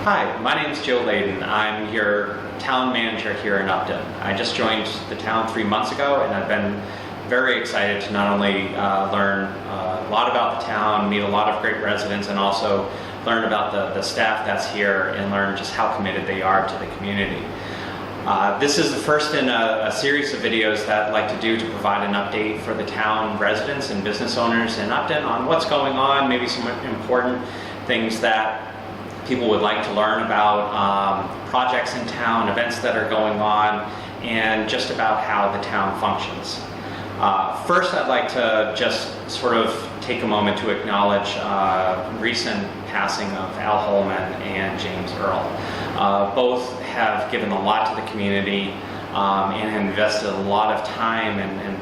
Hi, my name is Joe Laydon. I'm your town manager here in Upton. I just joined the town 3 months ago, and I've been very excited to not only learn a lot about the town, meet a lot of great residents, and also learn about the staff that's here and learn just how committed they are to the community. This is the first in a series of videos that I'd like to do to provide an update for the town residents and business owners in Upton on what's going on, maybe some important things that people would like to learn about, projects in town, events that are going on, and just about how the town functions. First, I'd like to just sort of take a moment to acknowledge recent passing of Al Holman and James Earl. Both have given a lot to the community and have invested a lot of time and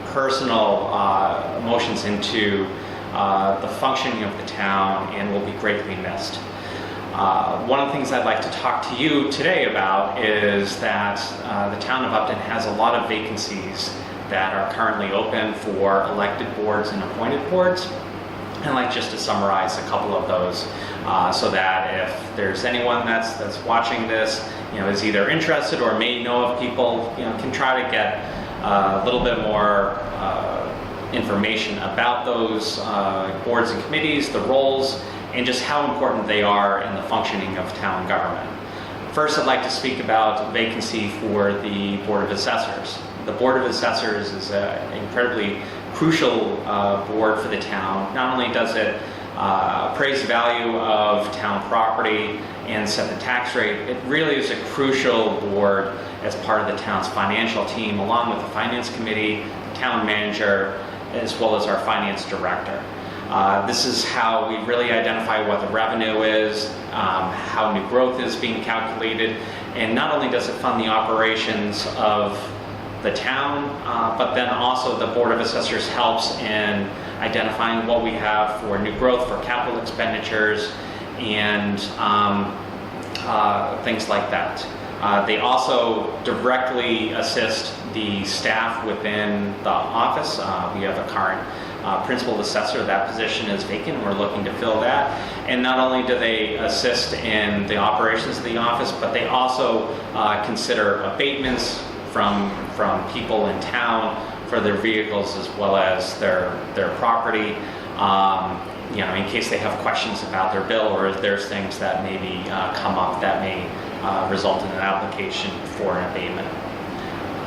personal emotions into the functioning of the town and will be greatly missed. One of the things I'd like to talk to you today about is that the town of Upton has a lot of vacancies that are currently open for elected boards and appointed boards. And I'd like just to summarize a couple of those so that if there's anyone that's watching this, is either interested or may know of people, can try to get a little bit more information about those boards and committees, the roles, and just how important they are in the functioning of town government. First, I'd like to speak about vacancy for the Board of Assessors. The Board of Assessors is an incredibly crucial board for the town. Not only does it appraise the value of town property and set the tax rate, it really is a crucial board as part of the town's financial team, along with the finance committee, the town manager, as well as our finance director. This is how we really identify what the revenue is, how new growth is being calculated, and not only does it fund the operations of the town, but then also the Board of Assessors helps in identifying what we have for new growth, for capital expenditures, and things like that. They also directly assist the staff within the office. We have a current principal assessor. That position is vacant and we're looking to fill that. And not only do they assist in the operations of the office, but they also consider abatements from people in town for their vehicles as well as their property, in case they have questions about their bill or if there's things that maybe come up that may result in an application for an abatement.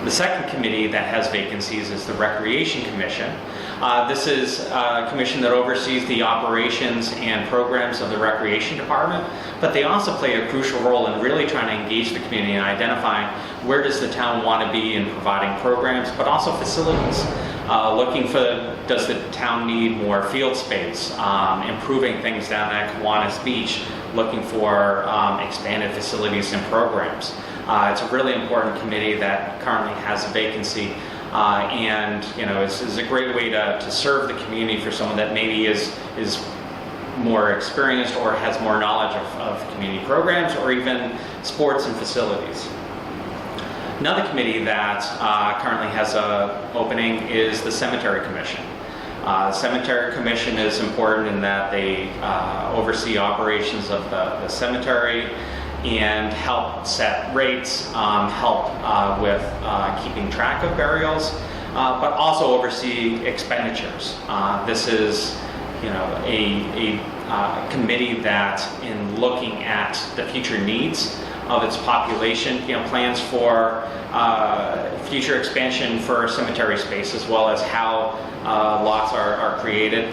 The second committee that has vacancies is the Recreation Commission. This is a commission that oversees the operations and programs of the Recreation Department, but they also play a crucial role in really trying to engage the community and identifying where does the town want to be in providing programs, but also facilities. Looking for, does the town need more field space, improving things down at Kiwanis Beach, looking for expanded facilities and programs. It's a really important committee that currently has a vacancy, and is a great way to serve the community for someone that maybe is more experienced or has more knowledge of community programs or even sports and facilities. Another committee that currently has an opening is the Cemetery Commission. Cemetery Commission is important in that they oversee operations of the cemetery and help set rates, help with keeping track of burials, but also oversee expenditures. This is a committee that, in looking at the future needs of its population, plans for future expansion for cemetery space, as well as how lots are created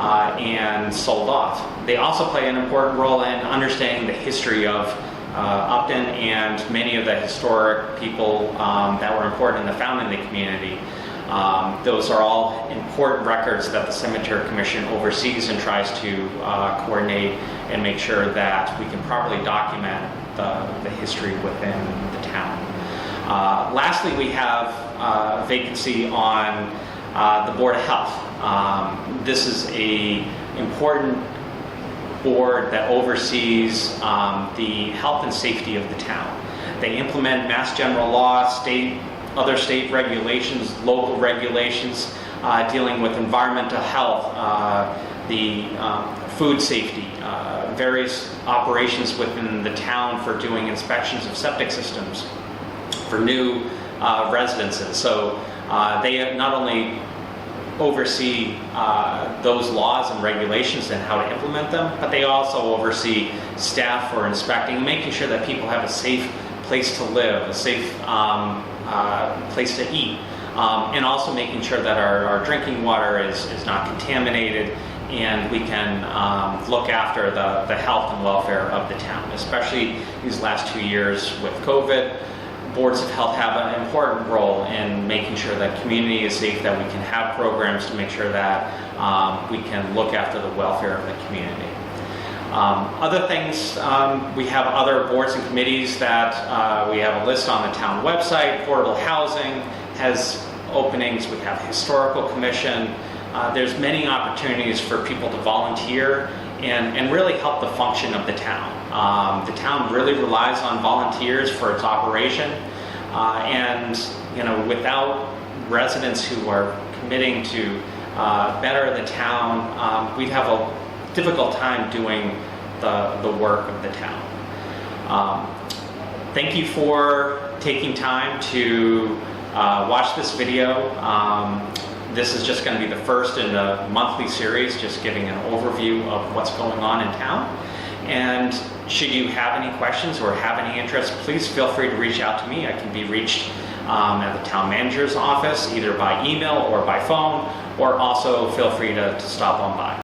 and sold off. They also play an important role in understanding the history of Upton and many of the historic people that were important in the founding of the community. Those are all important records that the Cemetery Commission oversees and tries to coordinate and make sure that we can properly document the history within the town. Lastly, we have a vacancy on the Board of Health. This is an important board that oversees the health and safety of the town. They implement Mass General Law, other state regulations, local regulations dealing with environmental health, the food safety, various operations within the town for doing inspections of septic systems for new residences. So they not only oversee those laws and regulations and how to implement them, but they also oversee staff for inspecting, making sure that people have a safe place to live, a safe place to eat, and also making sure that our drinking water is not contaminated, and we can look after the health and welfare of the town, especially these last 2 years with COVID. Boards of health have an important role in making sure that community is safe, that we can have programs to make sure that we can look after the welfare of the community. Other things, we have other boards and committees that we have a list on the town website. Affordable housing has openings. We have historical commission. There's many opportunities for people to volunteer and really help the function of the town. The town really relies on volunteers for its operation, and without residents who are committing to better the town, we'd have a difficult time doing the work of the town. Thank you for taking time to watch this video. This is just going to be the first in a monthly series, just giving an overview of what's going on in town. And should you have any questions or have any interest, please feel free to reach out to me. I can be reached at the town manager's office, either by email or by phone, or also feel free to stop on by.